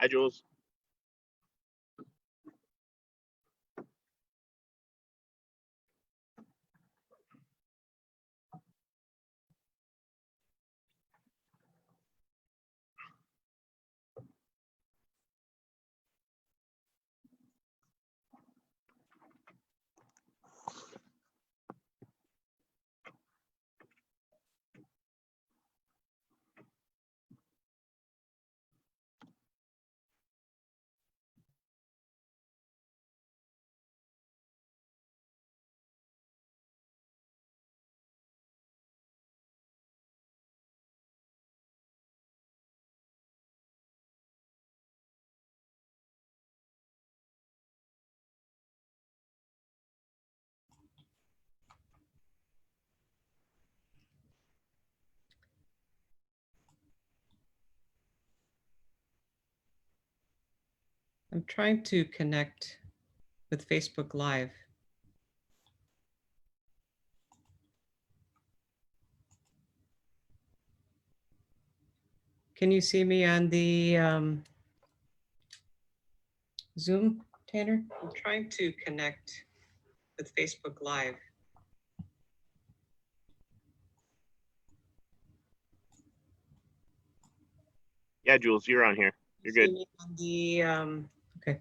Hi, Jules. I'm trying to connect with Facebook Live. Can you see me on the Zoom, Tanner? I'm trying to connect with Facebook Live. Yeah, Jules, you're on here. You're good. On the okay.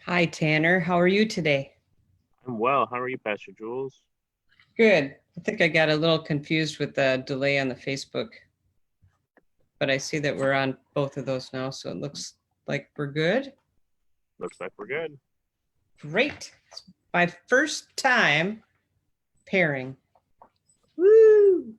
Hi, Tanner. How are you today? I'm well. How are you, Pastor Jules? Good. I think I got a little confused with the delay on the Facebook, but I see that we're on both of those now, so it looks like we're good. Looks like we're good. Great. It's my first time pairing. Woo!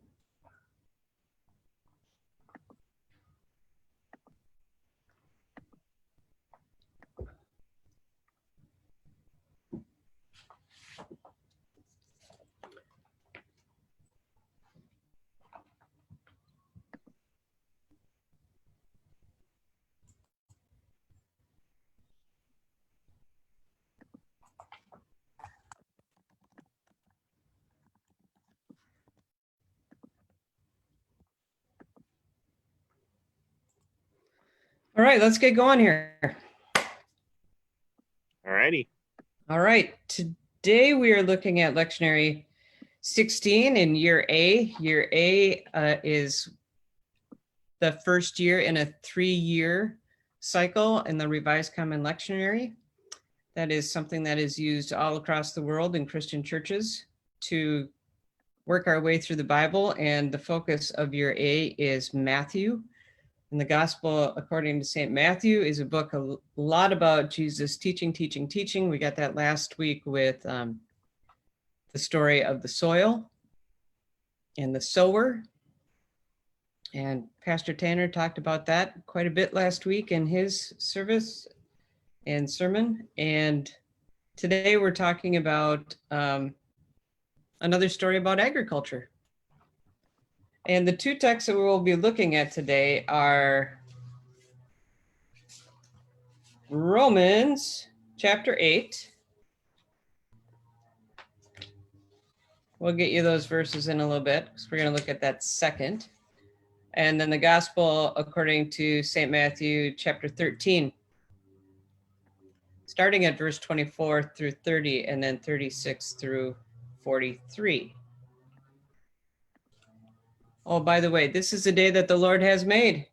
All right, let's get going here. All righty. All right, today we are looking at lectionary 16 in year A. Year A is the first year in a 3-year cycle in the Revised Common Lectionary. That is something that is used all across the world in Christian churches to work our way through the Bible. And the focus of year A is Matthew. And the Gospel according to St. Matthew is a book a lot about Jesus teaching. We got that last week with the story of the soil and the sower. And Pastor Tanner talked about that quite a bit last week in his service and sermon. And today we're talking about another story about agriculture. And the two texts that we will be looking at today are Romans chapter 8 We'll get you those verses in a little bit because we're going to look at that second. And then the gospel according to St. Matthew chapter 13, starting at verse 24 through 30 and then 36 through 43. Oh, by the way, this is the day that the Lord has made.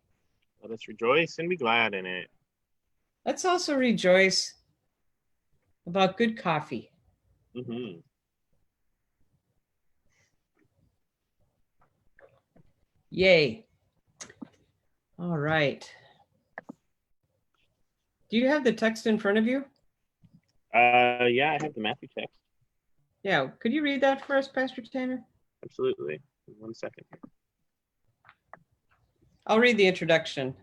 Let us rejoice and be glad in it. Let's also rejoice about good coffee. Mm-hmm. Yay. All right. Do you have the text in front of you? Yeah, I have the Matthew text. Yeah. Could you read that for us, Pastor Tanner? Absolutely. 1 second. I'll read the introduction.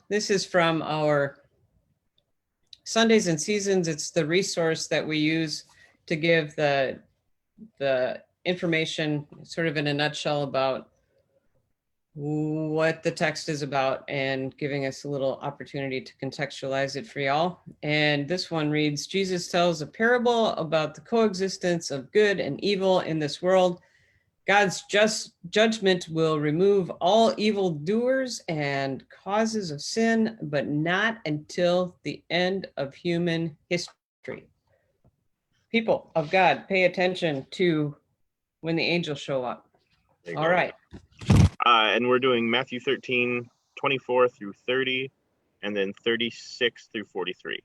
This is from our Sundays and Seasons. It's the resource that we use to give the information sort of in a nutshell about what the text is about and giving us a little opportunity to contextualize it for y'all. And this one reads, Jesus tells a parable about the coexistence of good and evil in this world. God's just judgment will remove all evildoers and causes of sin, but not until the end of human history. People of God, pay attention to when the angels show up. All right. And we're doing Matthew 13, 24 through 30, and then 36 through 43.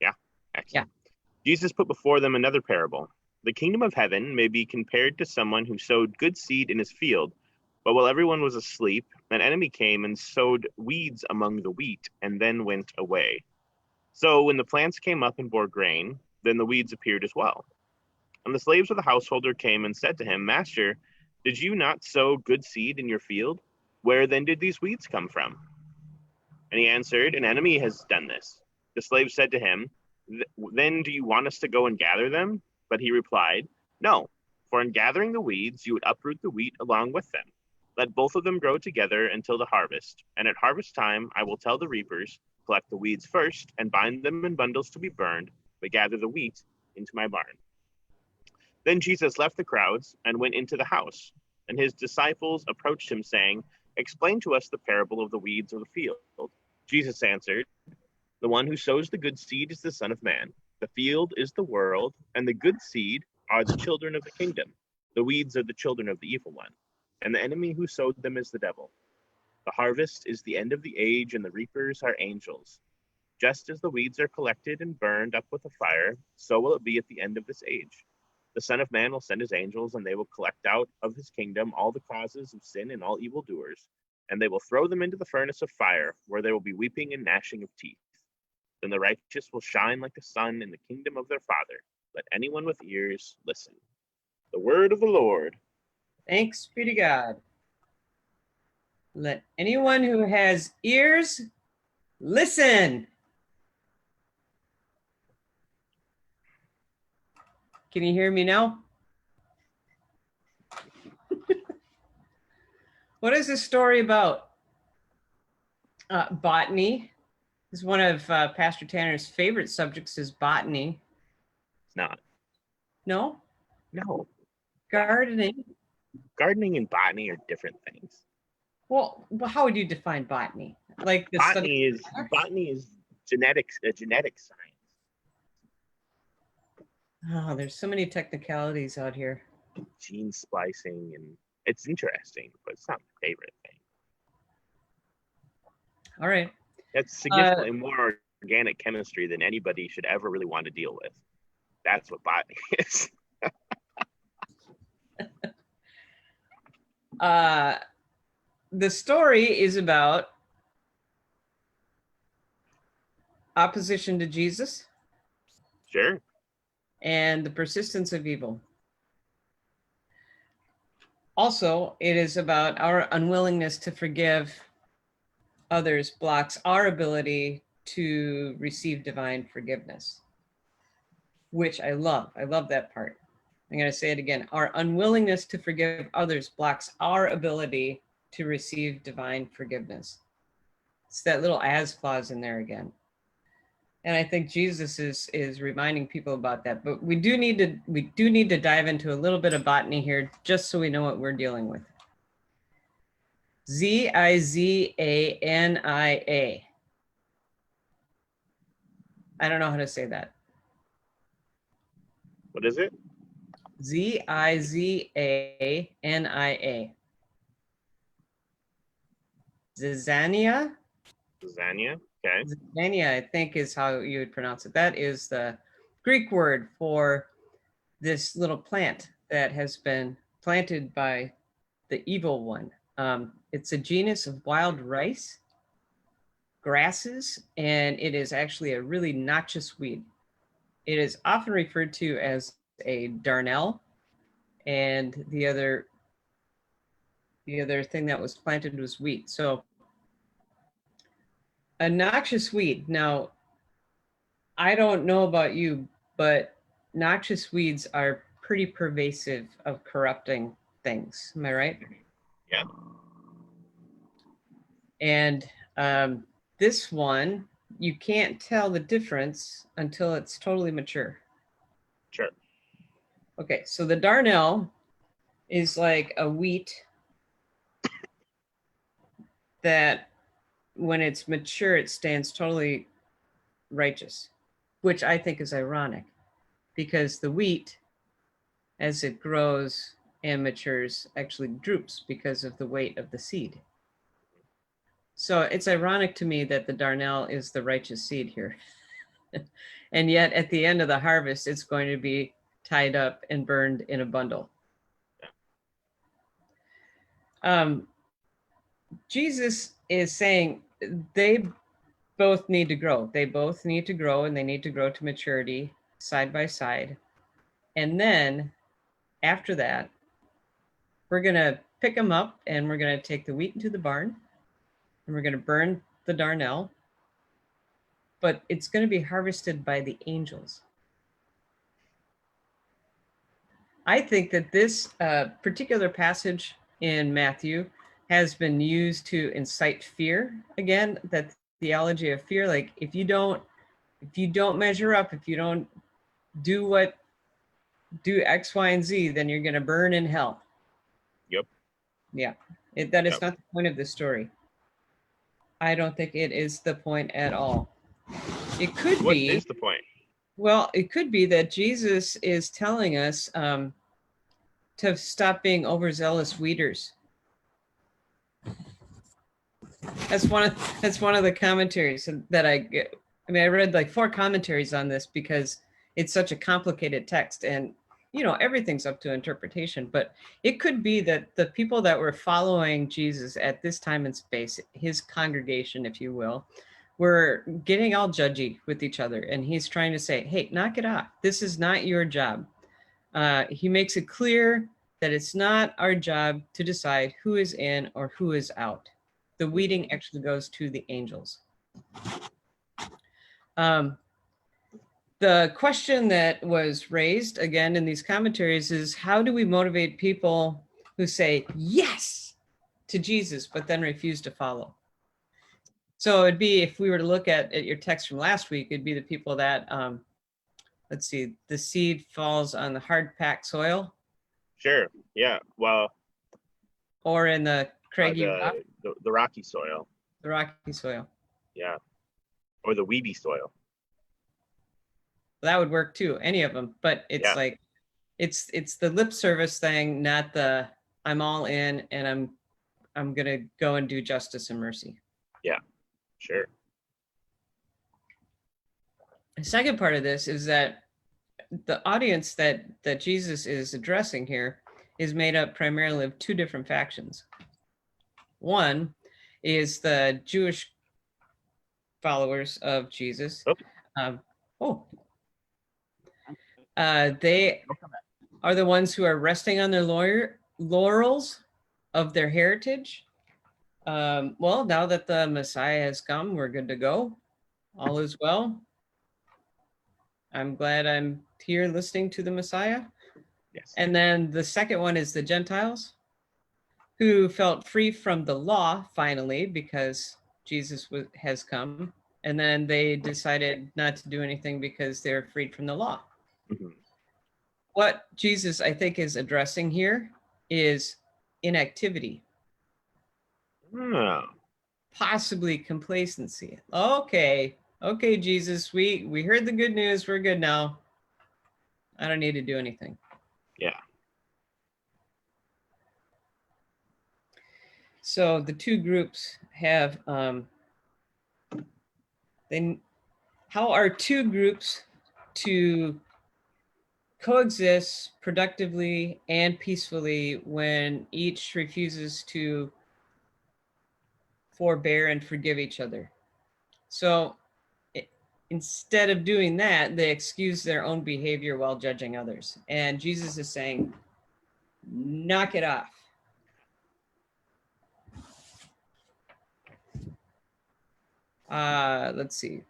Yeah? Excellent. Yeah. Jesus put before them another parable. The kingdom of heaven may be compared to someone who sowed good seed in his field, but while everyone was asleep, an enemy came and sowed weeds among the wheat and then went away. So when the plants came up and bore grain, then the weeds appeared as well. And the slaves of the householder came and said to him, Master, did you not sow good seed in your field? Where then did these weeds come from? And he answered, An enemy has done this. The slave said to him, Then do you want us to go and gather them? But he replied, No, for in gathering the weeds, you would uproot the wheat along with them. Let both of them grow together until the harvest. And at harvest time, I will tell the reapers, Collect the weeds first and bind them in bundles to be burned, but gather the wheat into my barn. Then Jesus left the crowds and went into the house. And his disciples approached him, saying, Explain to us the parable of the weeds of the field. Jesus answered, The one who sows the good seed is the Son of Man. The field is the world, and the good seed are the children of the kingdom. The weeds are the children of the evil one, and the enemy who sowed them is the devil. The harvest is the end of the age, and the reapers are angels. Just as the weeds are collected and burned up with a fire, so will it be at the end of this age. The Son of Man will send his angels, and they will collect out of his kingdom all the causes of sin and all evildoers, and they will throw them into the furnace of fire, where there will be weeping and gnashing of teeth. Then the righteous will shine like the sun in the kingdom of their Father. Let anyone with ears listen. The word of the Lord. Thanks be to God. Let anyone who has ears listen. Can you hear me now? What is this story about? Botany is one of Pastor Tanner's favorite subjects is botany. It's not. No? No. Gardening? Gardening and botany are different things. Well, how would you define botany? Like the botany is genetics, a genetic science. Oh, there's so many technicalities out here. Gene splicing, and it's interesting, but it's not my favorite thing. All right. That's significantly more organic chemistry than anybody should ever really want to deal with. That's what botany is. The story is about opposition to Jesus. Sure. And the persistence of evil. Also, it is about our unwillingness to forgive others blocks our ability to receive divine forgiveness, which I love. I love that part. I'm going to say it again. Our unwillingness to forgive others blocks our ability to receive divine forgiveness. It's that little as clause in there again. And I think Jesus is reminding people about that. But we do need to dive into a little bit of botany here, just so we know what we're dealing with. Zizania. I don't know how to say that. What is it? Zizania. Zizania? Zizania. Okay. Zizania, I think, is how you would pronounce it. That is the Greek word for this little plant that has been planted by the evil one. It's a genus of wild rice grasses, and it is actually a really noxious weed. It is often referred to as a darnel, and the other thing that was planted was wheat. So a noxious weed. Now, I don't know about you, but noxious weeds are pretty pervasive of corrupting things. Am I right? Yeah. And this one, you can't tell the difference until it's totally mature. Sure. Okay, so the darnel is like a wheat that when it's mature, it stands totally righteous, which I think is ironic because the wheat, as it grows and matures, actually droops because of the weight of the seed. So it's ironic to me that the darnel is the righteous seed here. And yet at the end of the harvest, it's going to be tied up and burned in a bundle. Jesus is saying they both need to grow. They both need to grow, and they need to grow to maturity side by side. And then after that, we're going to pick them up and we're going to take the wheat into the barn and we're going to burn the darnel, but it's going to be harvested by the angels. I think that this particular passage in Matthew has been used to incite fear. Again, that theology of fear, like if you don't measure up, if you don't do X, Y, and Z, then you're going to burn in hell. Yep. Yeah, that is not the point of this story. I don't think it is the point at all. It could be. What is the point? Well, it could be that Jesus is telling us to stop being overzealous weeders. That's one of the commentaries that I get. I mean, I read like 4 commentaries on this because it's such a complicated text, and everything's up to interpretation. But it could be that the people that were following Jesus at this time and space, his congregation, if you will, were getting all judgy with each other, and he's trying to say, "Hey, knock it off. This is not your job." He makes it clear that it's not our job to decide who is in or who is out. The weeding actually goes to the angels. The question that was raised again in these commentaries is, how do we motivate people who say yes to Jesus, but then refuse to follow? So it'd be, if we were to look at your text from last week, it'd be the people that, let's see, the seed falls on the hard packed soil. Sure. Yeah. Well. Or in the craggy rock. The rocky soil. The rocky soil. Yeah. Or the weedy soil. That would work too, any of them. But it's like, it's the lip service thing, not the I'm all in and I'm gonna go and do justice and mercy. Yeah, sure. The second part of this is that the audience that Jesus is addressing here is made up primarily of 2 different factions. One is the Jewish followers of Jesus. They are the ones who are resting on their laurels of their heritage. Well, now that the Messiah has come, we're good to go. All is well. I'm glad I'm here listening to the Messiah. Yes. And then the second one is the Gentiles, who felt free from the law finally because Jesus has come, and then they decided not to do anything because they're freed from the law. Mhm. What Jesus, I think, is addressing here is inactivity, Oh, possibly complacency. Okay, Jesus, we heard the good news. We're good now. I don't need to do anything. yeah. So the two groups have how are two groups to coexist productively and peacefully when each refuses to forbear and forgive each other? So instead of doing that, they excuse their own behavior while judging others. And Jesus is saying, knock it off. Let's see.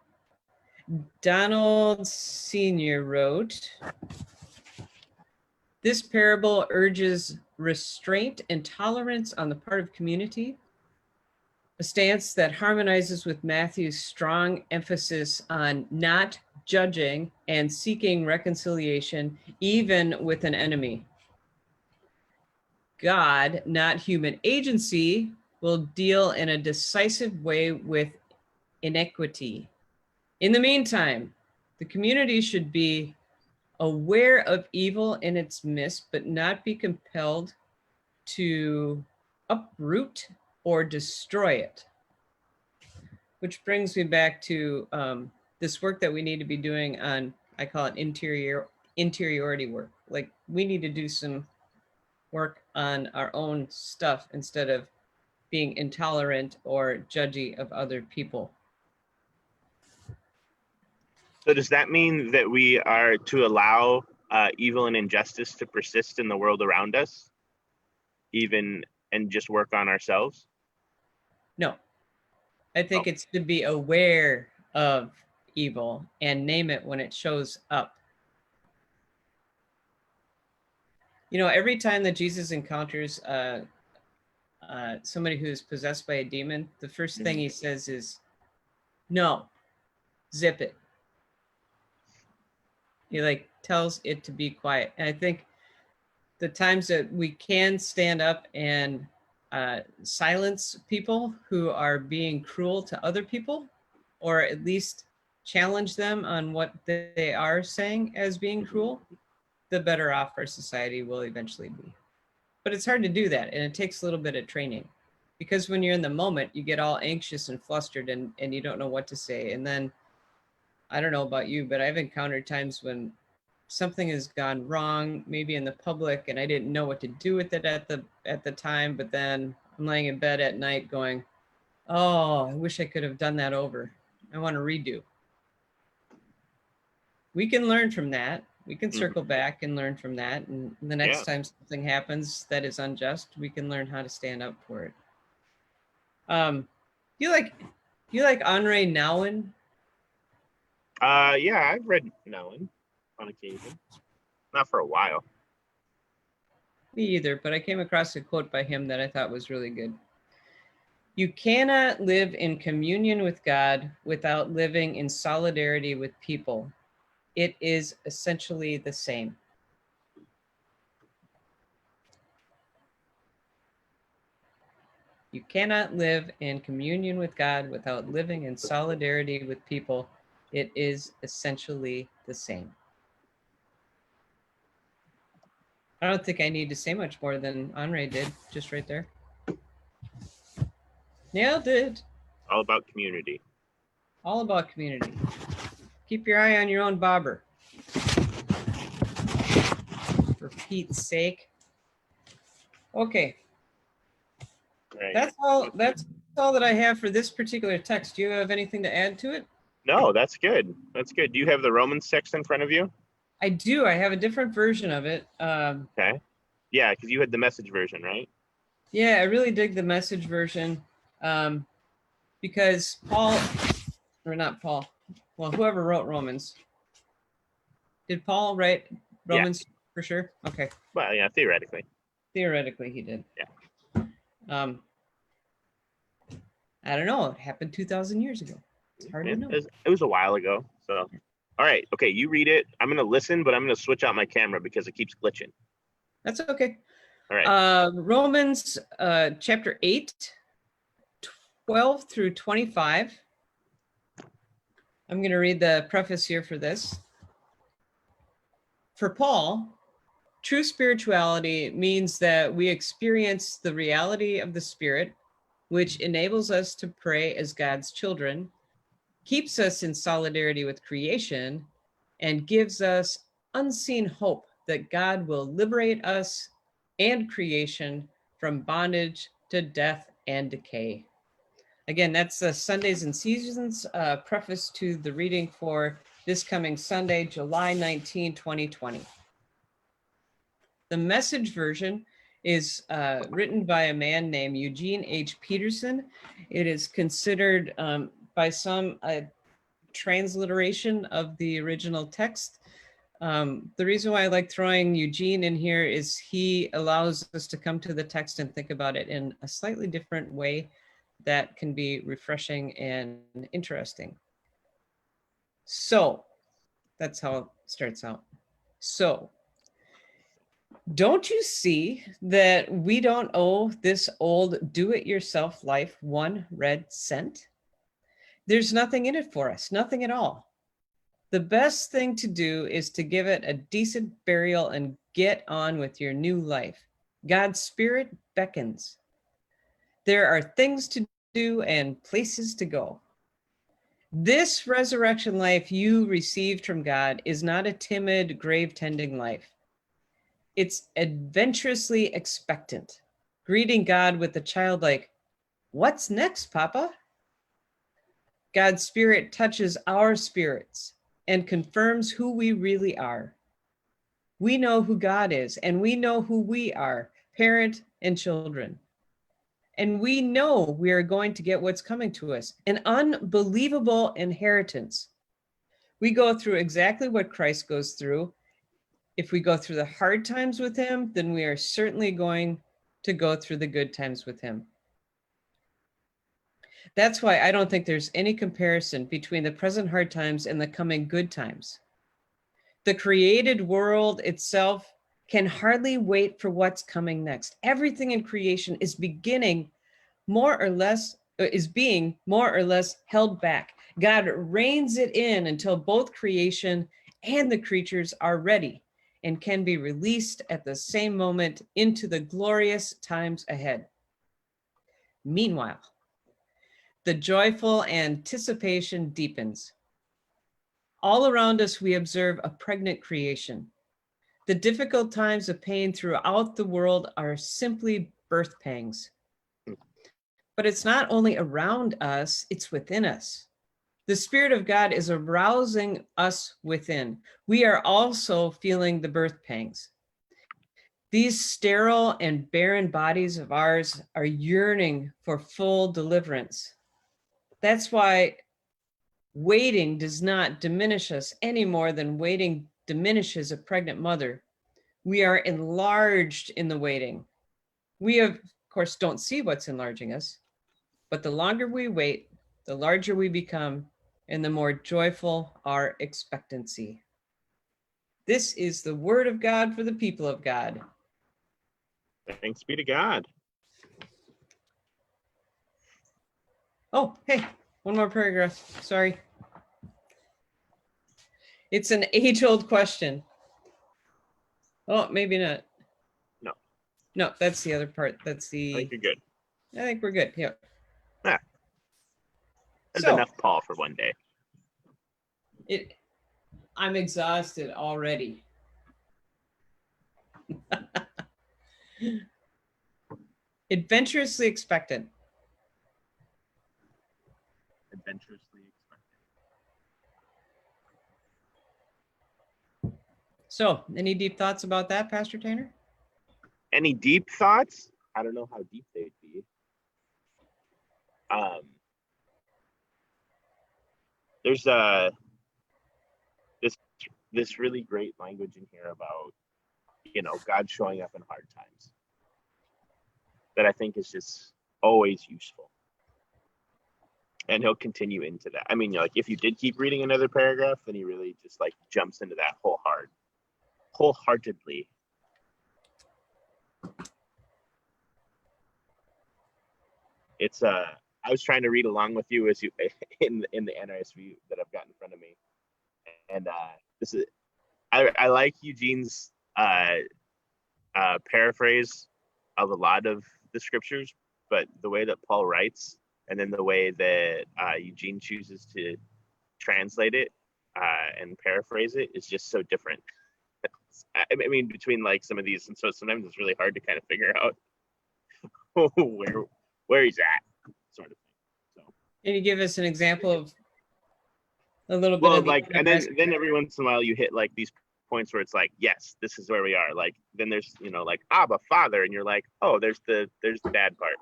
Donald Sr. wrote, this parable urges restraint and tolerance on the part of community, a stance that harmonizes with Matthew's strong emphasis on not judging and seeking reconciliation, even with an enemy. God, not human agency, will deal in a decisive way with iniquity. In the meantime, the community should be aware of evil in its midst, but not be compelled to uproot or destroy it. Which brings me back to this work that we need to be doing on, I call it interiority work. Like we need to do some work on our own stuff instead of being intolerant or judgy of other people. So does that mean that we are to allow evil and injustice to persist in the world around us, even and just work on ourselves? No, I think it's to be aware of evil and name it when it shows up. You know, every time that Jesus encounters somebody who is possessed by a demon, the first thing he says is, no, zip it. He like tells it to be quiet. And I think the times that we can stand up and silence people who are being cruel to other people, or at least challenge them on what they are saying as being cruel, the better off our society will eventually be. But it's hard to do that, and it takes a little bit of training, because when you're in the moment, you get all anxious and flustered and you don't know what to say. And then, I don't know about you, but I've encountered times when something has gone wrong, maybe in the public, and I didn't know what to do with it at the time, but then I'm laying in bed at night going, oh, I wish I could have done that over. I want to redo. We can learn from that. We can circle back and learn from that. And the next time something happens that is unjust, we can learn how to stand up for it. You like Henri Nouwen? Yeah, I've read Nouwen on occasion. Not for a while. Me either, but I came across a quote by him that I thought was really good. You cannot live in communion with God without living in solidarity with people. It is essentially the same. You cannot live in communion with God without living in solidarity with people. It is essentially the same. I don't think I need to say much more than Henri did, just right there. Nailed it. All about community. All about community. Keep your eye on your own bobber. For Pete's sake. Okay. Right. That's all that I have for this particular text. Do you have anything to add to it? No, that's good. That's good. Do you have the Romans text in front of you? I do. I have a different version of it. Okay. Yeah, because you had the Message version, right? Yeah, I really dig the Message version because Paul, or not Paul, well, whoever wrote Romans. Did Paul write Romans for sure? Okay. Well, yeah, theoretically. Theoretically, he did. Yeah. I don't know. It happened 2,000 years ago. It's hard to know. It was a while ago. So, all right. Okay, you read it. I'm going to listen, but I'm going to switch out my camera because it keeps glitching. That's okay. All right. Romans chapter 8, 12 through 25. I'm going to read the preface here for this. For Paul, true spirituality means that we experience the reality of the Spirit, which enables us to pray as God's children, keeps us in solidarity with creation, and gives us unseen hope that God will liberate us and creation from bondage to death and decay. Again, that's the Sundays and Seasons preface to the reading for this coming Sunday, July 19, 2020. The Message version is written by a man named Eugene H. Peterson. It is considered by some a transliteration of the original text. The reason why I like throwing Eugene in here is he allows us to come to the text and think about it in a slightly different way that can be refreshing and interesting. So that's how it starts out. So don't you see that we don't owe this old do-it-yourself life one red cent? There's nothing in it for us, nothing at all. The best thing to do is to give it a decent burial and get on with your new life. God's Spirit beckons. There are things to do and places to go. This resurrection life you received from God is not a timid grave tending life. It's adventurously expectant, greeting God with a childlike, "What's next, Papa?" God's Spirit touches our spirits and confirms who we really are. We know who God is, and we know who we are, parent and children. And we know we are going to get what's coming to us, an unbelievable inheritance. We go through exactly what Christ goes through. If we go through the hard times with him, then we are certainly going to go through the good times with him. That's why I don't think there's any comparison between the present hard times and the coming good times. The created world itself can hardly wait for what's coming next. Everything in creation is being more or less held back. God reins it in until both creation and the creatures are ready and can be released at the same moment into the glorious times ahead. Meanwhile, the joyful anticipation deepens. All around us, we observe a pregnant creation. The difficult times of pain throughout the world are simply birth pangs. But it's not only around us, it's within us. The Spirit of God is arousing us within. We are also feeling the birth pangs. These sterile and barren bodies of ours are yearning for full deliverance. That's why waiting does not diminish us any more than waiting diminishes a pregnant mother. We are enlarged in the waiting. We, of course, don't see what's enlarging us, but the longer we wait, the larger we become, and the more joyful our expectancy. This is the word of God for the people of God. Thanks be to God. Oh, hey, one more paragraph. Sorry. It's an age-old question. Oh, maybe not. No. No, that's the other part. That's the. I think you're good. I think we're good. Yeah. Ah, that's So enough, Paul, for one day. I'm exhausted already. Adventurously expectant. Adventurously expectant. So, any deep thoughts about that, Pastor Tanner? Any deep thoughts? I don't know how deep they'd be. There's this really great language in here about, God showing up in hard times that I think is just always useful. And he'll continue into that. I mean, like if you did keep reading another paragraph, then he really just like jumps into that wholeheartedly. It's I was trying to read along with you as you in the NRSV that I've got in front of me, and this is I like Eugene's paraphrase of a lot of the scriptures, but the way that Paul writes and then the way that Eugene chooses to translate it and paraphrase it is just so different. I mean, between like some of these, and so sometimes it's really hard to kind of figure out where he's at, sort of thing. So, Can you give us an example of a little bit well, of the like, and then every once in a while you hit like these points where it's like, yes, this is where we are. Like, then there's like Abba, Father, and you're like, oh, there's the dad part.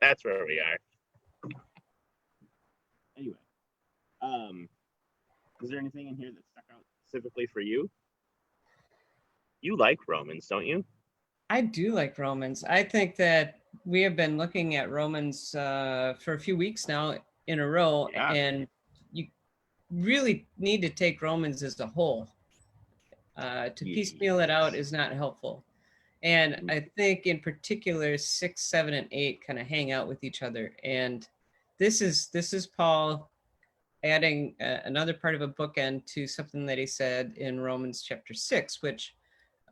That's where we are. Anyway, is there anything in here that stuck out specifically for you? You like Romans, don't you? I do like Romans. I think that we have been looking at Romans for a few weeks now in a row, Yeah. and you really need to take Romans as a whole. To piecemeal it out is not helpful. And I think in particular, 6, 7, and 8 kind of hang out with each other. And this is Paul adding another part of a bookend to something that he said in Romans chapter 6, which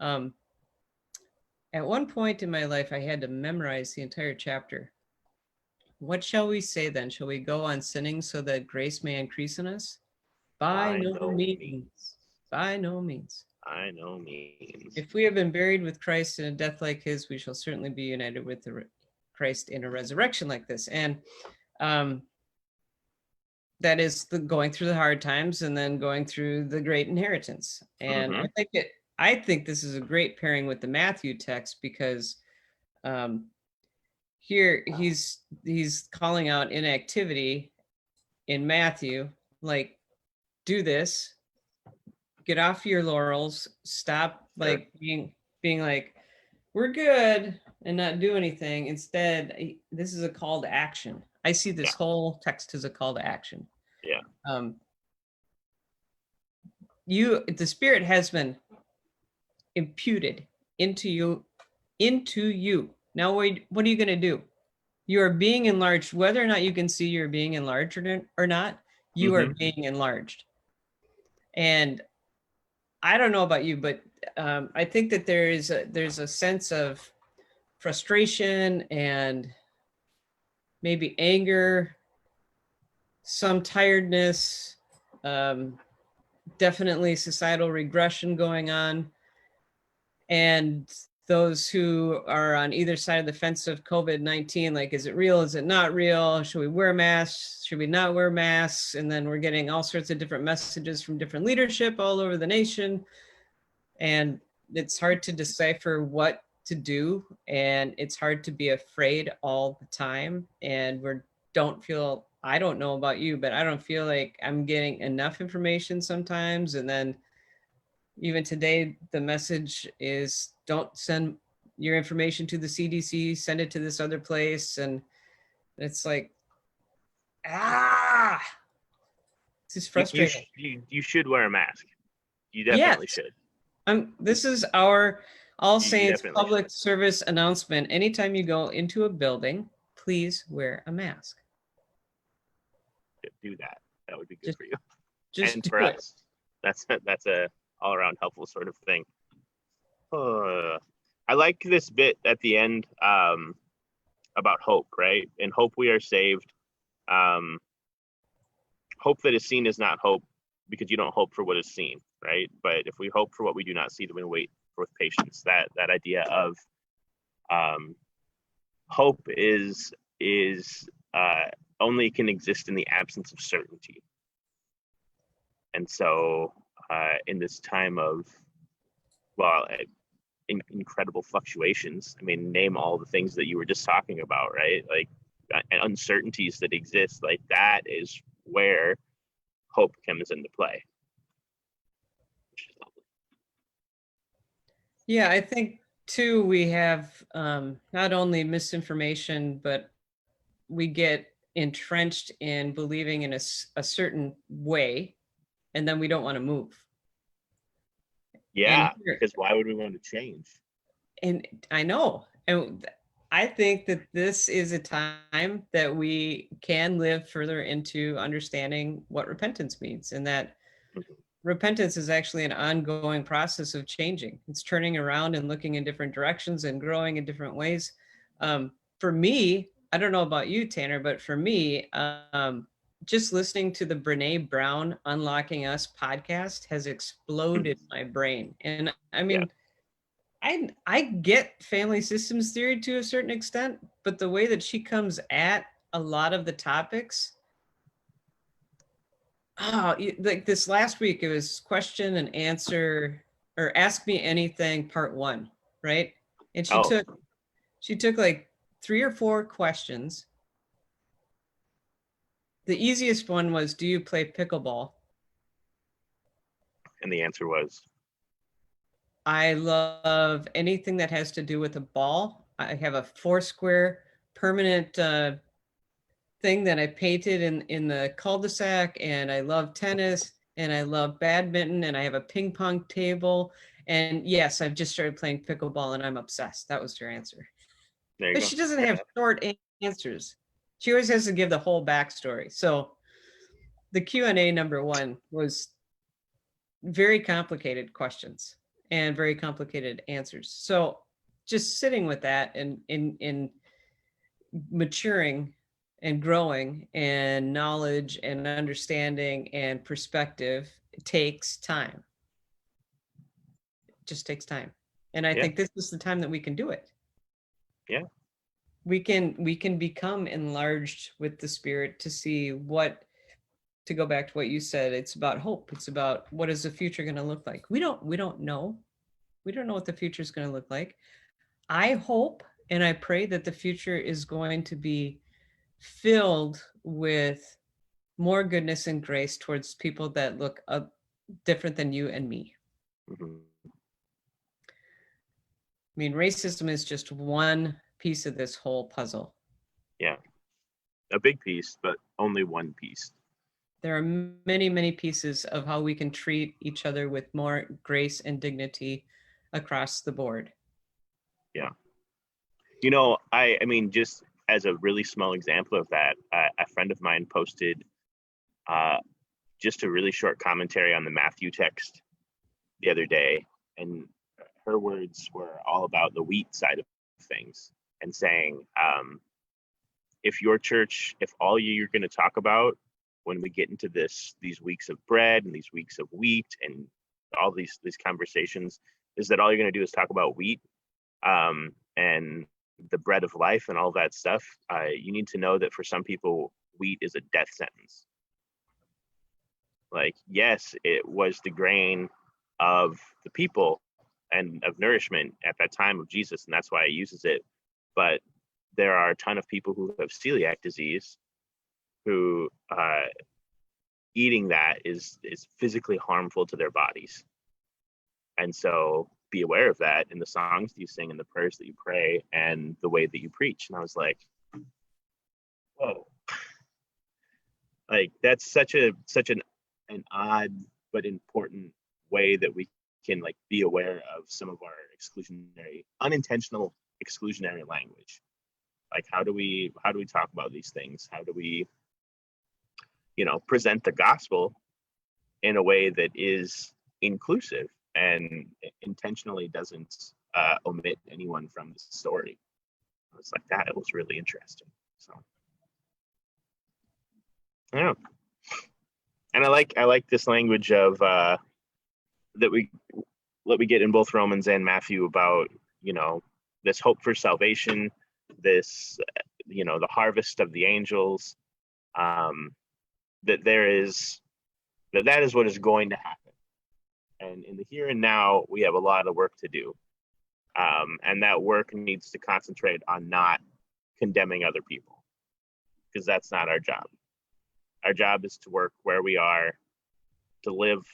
at one point in my life, I had to memorize the entire chapter. What shall we say then? Shall we go on sinning so that grace may increase in us? By no means. By no means. By no means. If we have been buried with Christ in a death like his, we shall certainly be united with Christ in a resurrection like this. And that is going through the hard times and then going through the great inheritance. And I think this is a great pairing with the Matthew text, because here he's calling out inactivity in Matthew, like, do this, get off your laurels, stop like being like, we're good, and not do anything. Instead, this is a call to action. I see this whole text as a call to action. Yeah. The Spirit has been imputed into you. Now, what are you going to do? You are being enlarged, whether or not you can see you're being enlarged or not. You are being enlarged. And I don't know about you, but I think that there's a sense of frustration and maybe anger, some tiredness, definitely societal regression going on. And those who are on either side of the fence of COVID-19, like, is it real? Is it not real? Should we wear masks? Should we not wear masks? And then we're getting all sorts of different messages from different leadership all over the nation. And it's hard to decipher what to do. And it's hard to be afraid all the time. And I don't know about you, but I don't feel like I'm getting enough information sometimes. And then even today, the message is, don't send your information to the CDC, send it to this other place. And it's like, this is frustrating. You should wear a mask. You definitely should. This is our All Saints public service announcement. Anytime you go into a building, please wear a mask. Do that. That would be good for you. And for us, that's a all around helpful sort of thing. I like this bit at the end about hope, right? In hope we are saved. Hope that is seen is not hope, because you don't hope for what is seen, right? But if we hope for what we do not see, then we wait with patience. That idea of hope is only can exist in the absence of certainty. And so in this time of, incredible fluctuations, I mean, name all the things that you were just talking about, right? Like uncertainties that exist, like that is where hope comes into play. Yeah, I think too, we have not only misinformation, but we get entrenched in believing in a certain way, and then we don't want to move. Yeah, because why would we want to change? And I know, and I think that this is a time that we can live further into understanding what repentance means, and that repentance is actually an ongoing process of changing. It's turning around and looking in different directions and growing in different ways. For me, I don't know about you, Tanner, but for me, just listening to the Brene Brown Unlocking Us podcast has exploded my brain. And I mean, I get family systems theory to a certain extent, but the way that she comes at a lot of the topics, like this last week, it was question and answer or ask me anything part 1, right? And she took like 3 or 4 questions. The easiest one was, do you play pickleball? And the answer was, I love anything that has to do with a ball. I have a 4-square permanent thing that I painted in the cul-de-sac, and I love tennis, and I love badminton, and I have a ping pong table. And yes, I've just started playing pickleball, and I'm obsessed. That was her answer. there you But go. she doesn't have short answers. She always has to give the whole backstory. So the Q&A number 1 was very complicated questions and very complicated answers. So just sitting with that and in maturing and growing and knowledge and understanding and perspective, it takes time. It just takes time. And I think this is the time that we can do it. Yeah. We can become enlarged with the Spirit to see what, to go back to what you said, it's about hope. It's about what is the future going to look like. We don't know. We don't know what the future is going to look like. I hope and I pray that the future is going to be filled with more goodness and grace towards people that look different than you and me. Mm-hmm. I mean, racism is just one piece of this whole puzzle. Yeah. A big piece, but only one piece. There are many, many pieces of how we can treat each other with more grace and dignity across the board. Yeah. I mean, just as a really small example of that, a friend of mine posted just a really short commentary on the Matthew text the other day, and her words were all about the wheat side of things, and saying, if your church, if all you're going to talk about when we get into these weeks of bread and these weeks of wheat and all these conversations, is that all you're going to do is talk about wheat and the bread of life and all that stuff, you need to know that for some people, wheat is a death sentence. Like, yes, it was the grain of the people and of nourishment at that time of Jesus, and that's why he uses it. But there are a ton of people who have celiac disease who eating that is physically harmful to their bodies. And so be aware of that in the songs that you sing and the prayers that you pray and the way that you preach. And I was like, whoa. Like, that's such an odd but important way that we can like be aware of some of our unintentional exclusionary language. Like, how do we talk about these things? How do we, present the gospel in a way that is inclusive and intentionally doesn't omit anyone from the story? It's like that. It was really interesting. So, yeah. And I like this language of that we get in both Romans and Matthew about, this hope for salvation, this, the harvest of the angels, that is what is going to happen. And in the here and now, we have a lot of work to do. And that work needs to concentrate on not condemning other people, because that's not our job. Our job is to work where we are, to live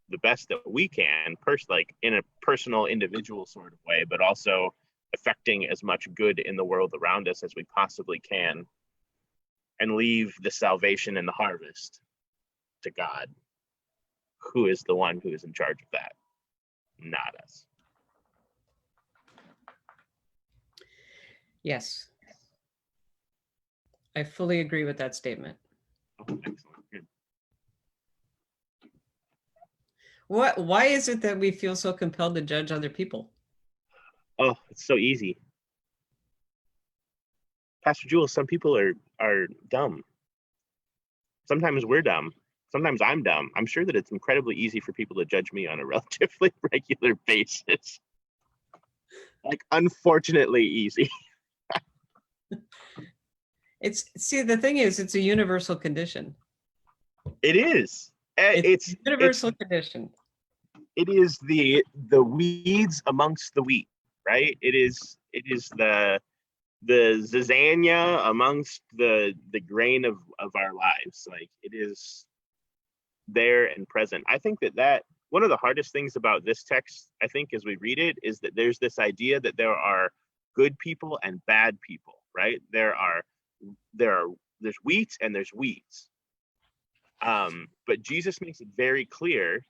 the best that we can, like in a personal, individual sort of way, but also affecting as much good in the world around us as we possibly can. and leave the salvation and the harvest to God, who is the one who is in charge of that, not us. Yes. I fully agree with that statement. Oh, excellent. Good. Why is it that we feel so compelled to judge other people? Oh, it's so easy. Pastor Jules, some people are dumb. Sometimes we're dumb. Sometimes I'm dumb. I'm sure that it's incredibly easy for people to judge me on a relatively regular basis. Like, unfortunately easy. See, the thing is, it's a universal condition. It is. It's a universal condition. It is the weeds amongst the wheat, right? It is the zizania amongst the grain of our lives. Like, it is there and present. I think that one of the hardest things about this text, I think, as we read it, is that there's this idea that there are good people and bad people, right? There's wheat and there's weeds. But Jesus makes it very clear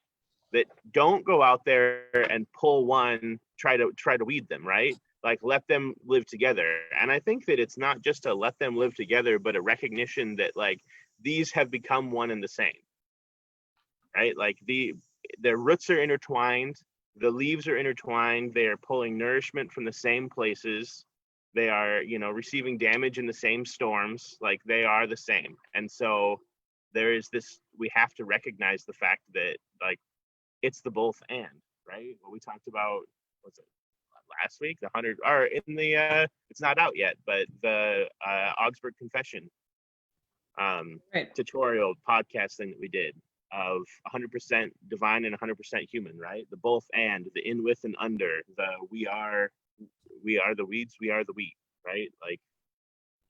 that don't go out there and pull one, try to weed them, right? Like, let them live together. And I think that it's not just to let them live together, but a recognition that, like, these have become one and the same, right? Like, their roots are intertwined, the leaves are intertwined, they are pulling nourishment from the same places, they are, receiving damage in the same storms, like, they are the same. And so there is this, we have to recognize the fact that, like, it's the both and, right? What we talked about, was it last week, the 100, or in the it's not out yet, but the Augsburg Confession Right. tutorial podcast thing that we did, of 100% divine and 100% human, right? The both and, the in, with, and under, the we are the weeds, we are the wheat, right? Like,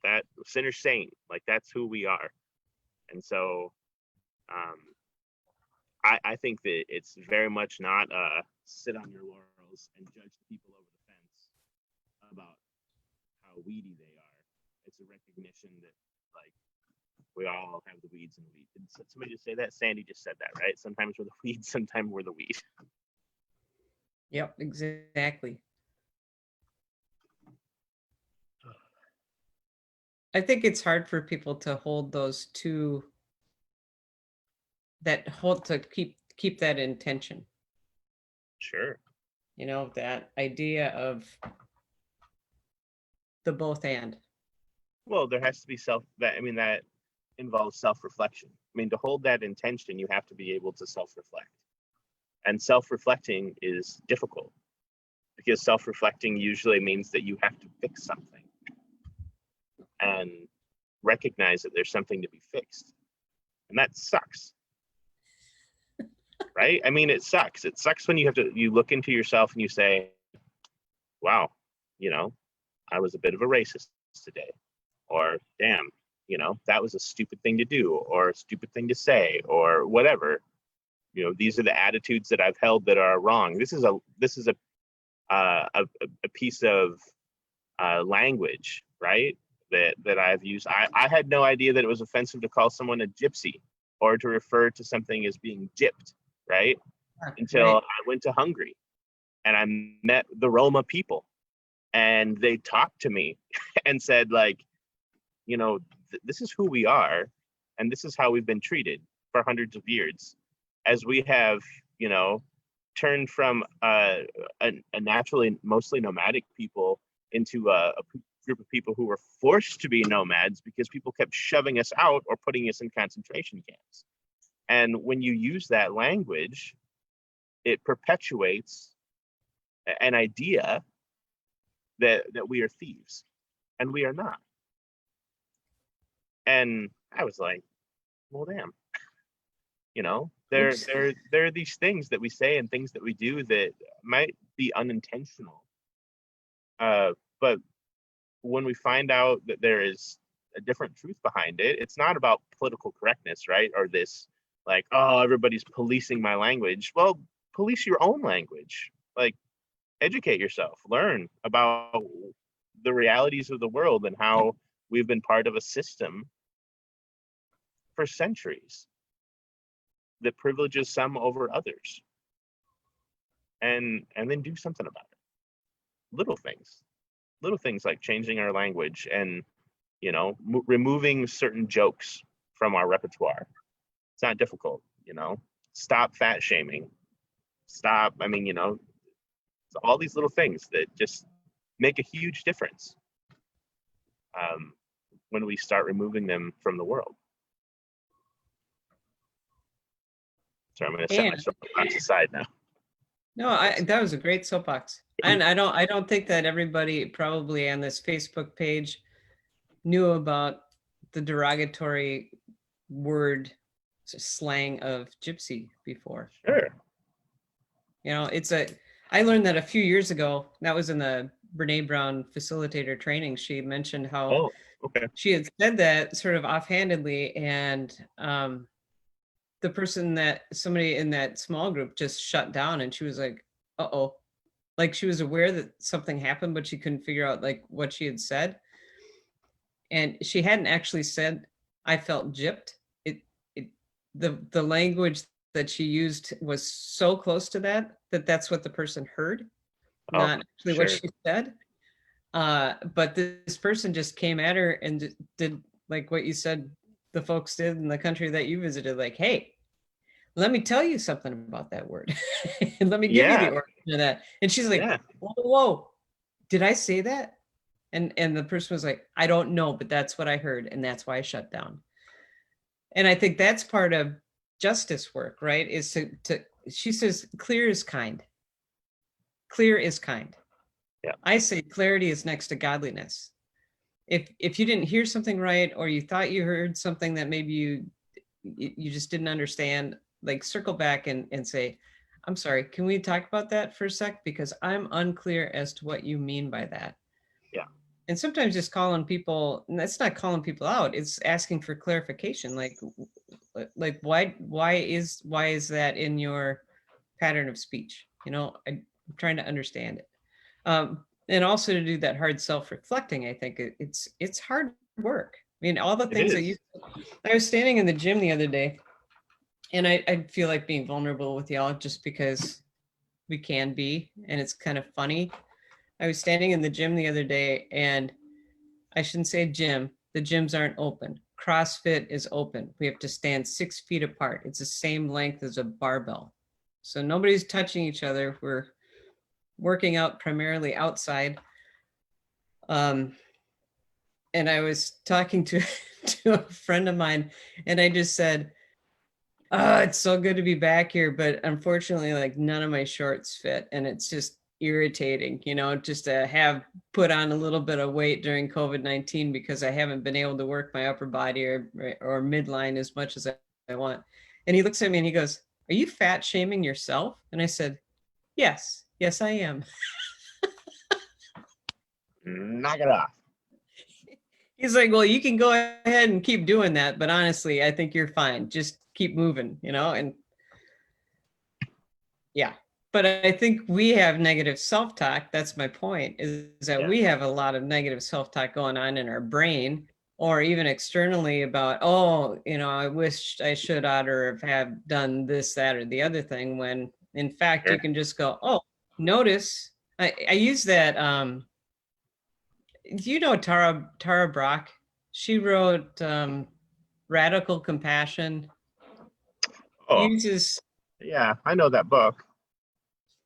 that sinner saint, like, that's who we are. And so I think that it's very much not sit on your laurels and judge the people over the fence about how weedy they are. It's a recognition that, like, we all have the weeds and the wheat. Did somebody just say that? Sandy just said that, right? Sometimes we're the weeds, sometimes we're the wheat. Yep, exactly. I think it's hard for people to hold those two, to keep that intention. Sure. That idea of the both and. Well, there has to be that involves self-reflection. I mean, to hold that intention, you have to be able to self-reflect. And self-reflecting is difficult, because self-reflecting usually means that you have to fix something and recognize that there's something to be fixed. And that sucks. Right? I mean, it sucks. It sucks when you look into yourself and you say, wow, I was a bit of a racist today. Or, damn, that was a stupid thing to do, or a stupid thing to say, or whatever. These are the attitudes that I've held that are wrong. This is a piece of language, right? That I've used. I had no idea that it was offensive to call someone a gypsy, or to refer to something as being gypped, right? Until I went to Hungary and I met the Roma people, and they talked to me and said, like, this is who we are, and this is how we've been treated for hundreds of years, as we have, turned from a naturally mostly nomadic people into a group of people who were forced to be nomads because people kept shoving us out or putting us in concentration camps. And when you use that language, it perpetuates an idea that we are thieves, and we are not. And I was like, well, damn, there are these things that we say and things that we do that might be unintentional. But when we find out that there is a different truth behind it, it's not about political correctness, right? Or this, like, oh, everybody's policing my language. Well, police your own language. Like, educate yourself, learn about the realities of the world and how we've been part of a system for centuries that privileges some over others, and then do something about it. Little things like changing our language and, removing certain jokes from our repertoire. It's not difficult. Stop fat shaming. Stop. All these little things that just make a huge difference when we start removing them from the world. So I'm going to set my soapbox aside now. No, that was a great soapbox. And I don't think that everybody probably on this Facebook page knew about the derogatory word slang of gypsy before. Sure. I learned that a few years ago. That was in the Brene Brown facilitator training. She mentioned how she had said that sort of offhandedly, and somebody in that small group just shut down, and she was like, uh-oh. Like she was aware that something happened, but she couldn't figure out like what she had said. And she hadn't actually said, I felt gypped. The language that she used was so close to that's what the person heard, not actually what she said. But this person just came at her and did like what you said the folks did in the country that you visited, like, hey, let me tell you something about that word. And let me give you the origin of that. And she's like, whoa, did I say that? And the person was like, I don't know, but that's what I heard. And that's why I shut down. And I think that's part of justice work, right? Is she says, clear is kind. Clear is kind. Yeah. I say clarity is next to godliness. If you didn't hear something right, or you thought you heard something that maybe you just didn't understand, like circle back and say, I'm sorry, can we talk about that for a sec? Because I'm unclear as to what you mean by that. Yeah. And sometimes just calling people, and that's not calling people out, it's asking for clarification. Like why is that in your pattern of speech? I'm trying to understand it. And also to do that hard self-reflecting, I think it's hard work. I mean, all the things that I was standing in the gym the other day, and I feel like being vulnerable with y'all just because we can be, and it's kind of funny. I was standing in the gym the other day, and I shouldn't say gym. The gyms aren't open. CrossFit is open. We have to stand 6 feet apart. It's the same length as a barbell. So nobody's touching each other. We're working out primarily outside. And I was talking to a friend of mine, and I just said, oh, it's so good to be back here, but unfortunately, like none of my shorts fit, and it's just irritating, just to have put on a little bit of weight during COVID-19 because I haven't been able to work my upper body or midline as much as I want. And he looks at me and he goes, are you fat shaming yourself? And I said, yes, I am. Knock it off. He's like, well, you can go ahead and keep doing that, but honestly, I think you're fine. Just keep moving, and yeah. But I think we have negative self-talk. That's my point, is that we have a lot of negative self-talk going on in our brain, or even externally about, I wish I should oughter have done this, that, or the other thing, when in fact, you can just go, notice. I use that. Do you know Tara Brach? She wrote Radical Compassion. Yeah, I know that book.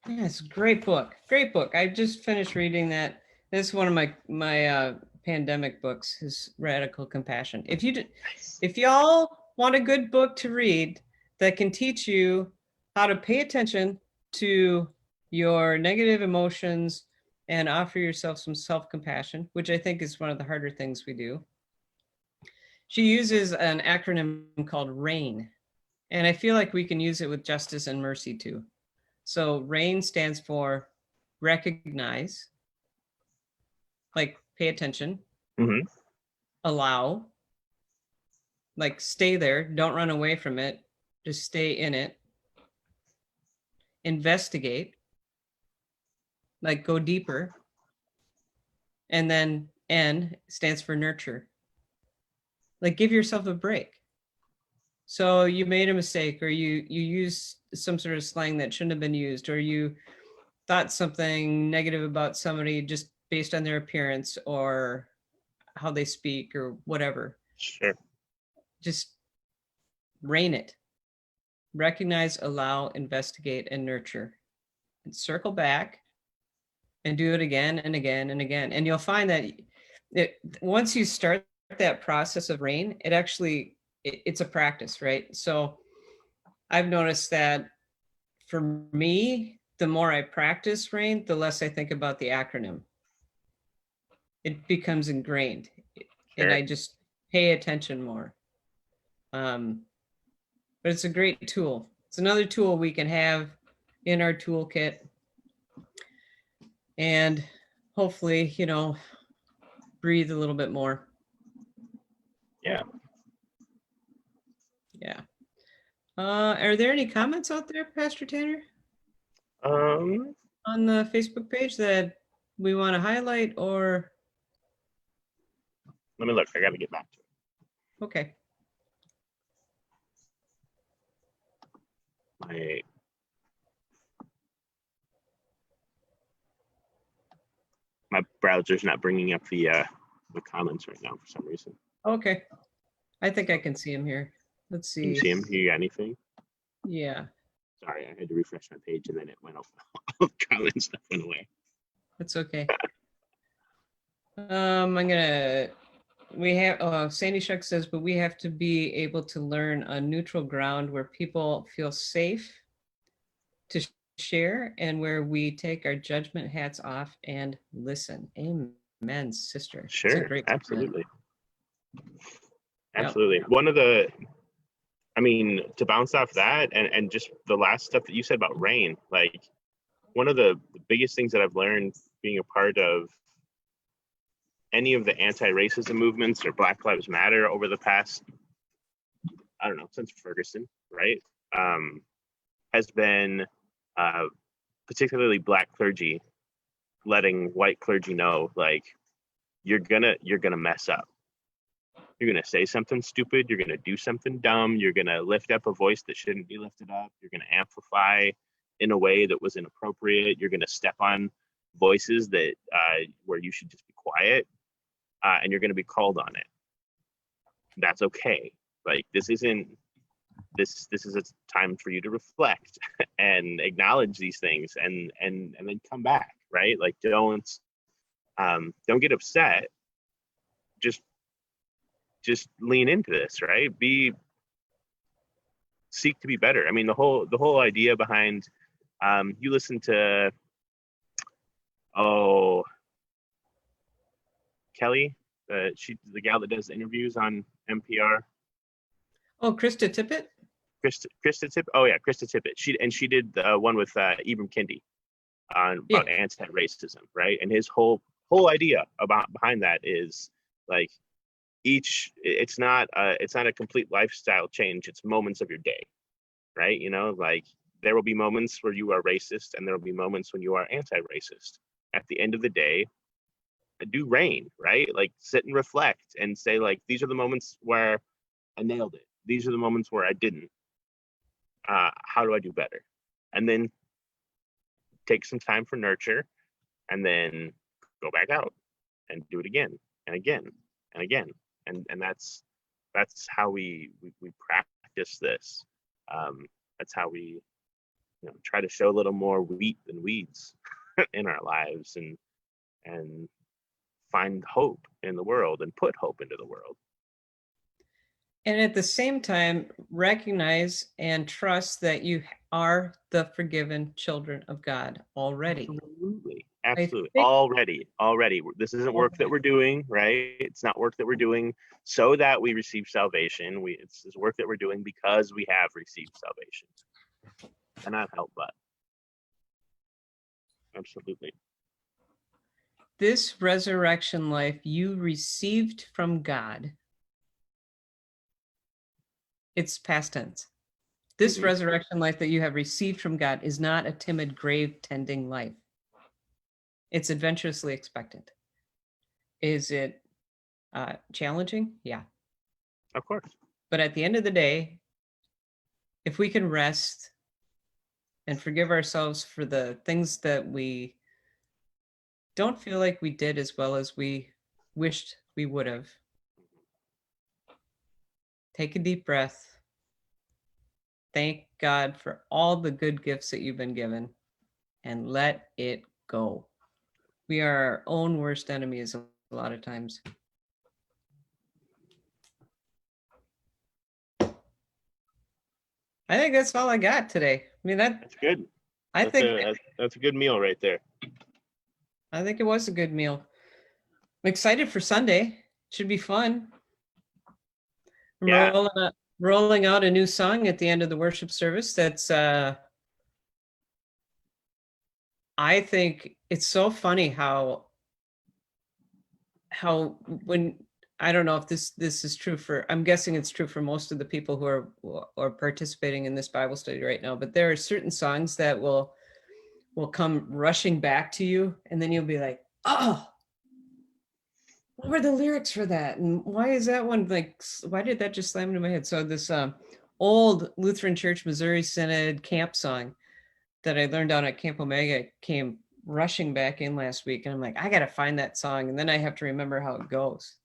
Yeah, it's a great book. Great book. I just finished reading that. This is one of my pandemic books, is Radical Compassion. If y'all want a good book to read that can teach you how to pay attention to your negative emotions and offer yourself some self-compassion, which I think is one of the harder things we do. She uses an acronym called RAIN, and I feel like we can use it with justice and mercy too. So RAIN stands for recognize, like pay attention, allow, like stay there, don't run away from it, just stay in it, investigate, like go deeper, and then N stands for nurture, like give yourself a break. So you made a mistake, or you used some sort of slang that shouldn't have been used, or you thought something negative about somebody just based on their appearance or how they speak or whatever. Sure. Just rein it. Recognize, allow, investigate, and nurture. And circle back and do it again and again and again. And you'll find that once you start that process of rain, it's a practice, right? So I've noticed that for me, the more I practice rain, the less I think about the acronym. It becomes ingrained, and Sure. I just pay attention more. But it's a great tool. It's another tool we can have in our toolkit, and hopefully, breathe a little bit more. Yeah. Yeah. Are there any comments out there, Pastor Tanner, Um, on the Facebook page that we want to highlight, or? Let me look. I got to get back to it. Okay. My browser's not bringing up the comments right now for some reason. Okay. I think I can see him here. Let's Can you see. see him? You got anything? Yeah, Sorry, I had to refresh my page and then it went off. All the comments stuff went away. that's okay. Sandy Shuck says, but we have to be able to learn a neutral ground where people feel safe to share and where we take our judgment hats off and listen. Amen, sister. That's a Sure, great absolutely. Yep. Absolutely. To bounce off that and just the last stuff that you said about rain, like one of the biggest things that I've learned being a part of any of the anti-racism movements or Black Lives Matter over the past, I don't know, since Ferguson, right? Has been particularly Black clergy letting white clergy know, like, you're gonna mess up. You're gonna say something stupid. You're gonna do something dumb. You're gonna lift up a voice that shouldn't be lifted up. You're gonna amplify in a way that was inappropriate. You're gonna step on voices that where you should just be quiet, and you're gonna be called on it. That's okay. Like, this isn't this is a time for you to reflect and acknowledge these things and then come back, right? Like, don't get upset. Just lean into this, right? Seek to be better. I mean, the whole idea behind you listen to Kelly, she's the gal that does the interviews on NPR. Oh, Krista Tippett? Krista Tippett. Oh yeah, Krista Tippett. She did the one with Ibram Kendi on about anti-racism, right? And his whole idea behind that is like it's not a complete lifestyle change. It's moments of your day, right? Like, there will be moments where you are racist and there will be moments when you are anti-racist. At the end of the day, do rain, right? Like, sit and reflect and say, like, these are the moments where I nailed it. These are the moments where I didn't. How do I do better? And then take some time for nurture, and then go back out and do it again and again and again. And that's how we practice this. That's how we try to show a little more wheat than weeds in our lives, and find hope in the world and put hope into the world. And at the same time, recognize and trust that you are the forgiven children of God already. Absolutely. Already. This isn't work that we're doing, right? It's not work that we're doing so that we receive salvation. It's work that we're doing because we have received salvation. Cannot help but. Absolutely. This resurrection life you received from God. It's past tense. This resurrection life that you have received from God is not a timid grave tending life. It's adventurously expectant. Is it challenging? Yeah. Of course. But at the end of the day, if we can rest and forgive ourselves for the things that we don't feel like we did as well as we wished we would have. Take a deep breath. Thank God for all the good gifts that you've been given and let it go. We are our own worst enemies a lot of times. I think that's all I got today. I mean, That's good. I think That's a good meal right there. I think it was a good meal. I'm excited for Sunday. Should be fun. Yeah. Rolling out a new song at the end of the worship service. That's I think it's so funny how when I don't know if this is true for, I'm guessing it's true for most of the people who are participating in this Bible study right now, but there are certain songs that will come rushing back to you, and then you'll be like, oh, what were the lyrics for that? And why is that one like, why did that just slam into my head? So this old Lutheran Church Missouri Synod camp song that I learned down at Camp Omega came rushing back in last week, and I'm like, I gotta find that song, and then I have to remember how it goes.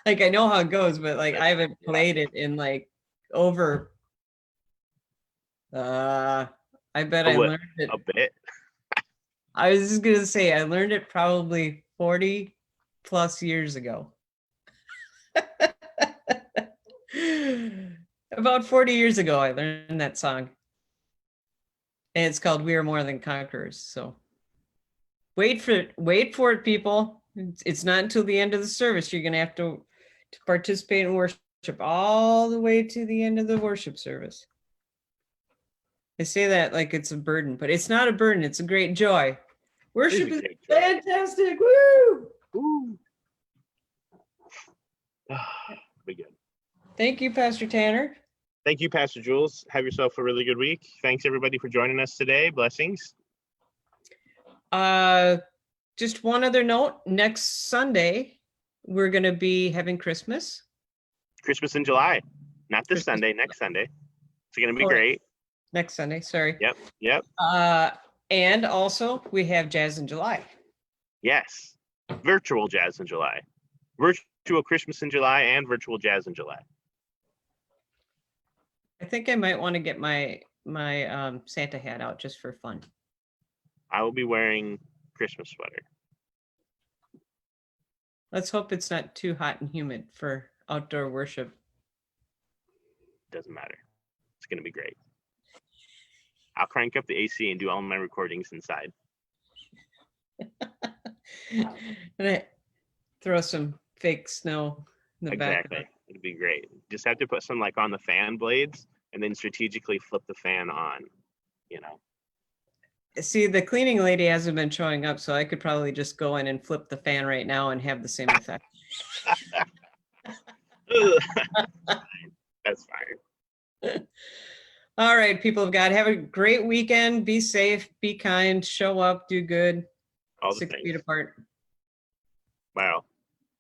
Like I know how it goes, but like I haven't played it in like over I bet I learned it a bit. I was just gonna say I learned it probably 40 plus years ago. About 40 years ago I learned that song. And it's called We Are More Than Conquerors. So wait for it, people. It's not until the end of the service. You're gonna have to participate in worship all the way to the end of the worship service. I say that like it's a burden, but it's not a burden. It's a great joy. Worship is fantastic. Woo! Woo! Be good. Thank you, Pastor Tanner. Thank you, Pastor Jules. Have yourself a really good week. Thanks everybody for joining us today. Blessings. Just one other note. Next Sunday, we're going to be having Christmas. Christmas in July. Not this Sunday, next Sunday. It's going to be great. Next Sunday, sorry. Yep. And also, we have Jazz in July. Yes. Virtual Jazz in July. Virtual Christmas in July and virtual Jazz in July. I think I might want to get my Santa hat out just for fun. I will be wearing Christmas sweater. Let's hope it's not too hot and humid for outdoor worship. Doesn't matter. It's going to be great. I'll crank up the AC and do all my recordings inside. And I throw some fake snow in the back. Exactly. It'd be great. Just have to put some like on the fan blades and then strategically flip the fan on, you know. See, the cleaning lady hasn't been showing up, so I could probably just go in and flip the fan right now and have the same effect. That's fine. All right, people of God, have a great weekend. Be safe, be kind, show up, do good. All the 6 things. feet apart. Wow.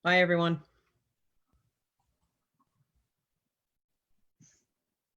Bye, everyone.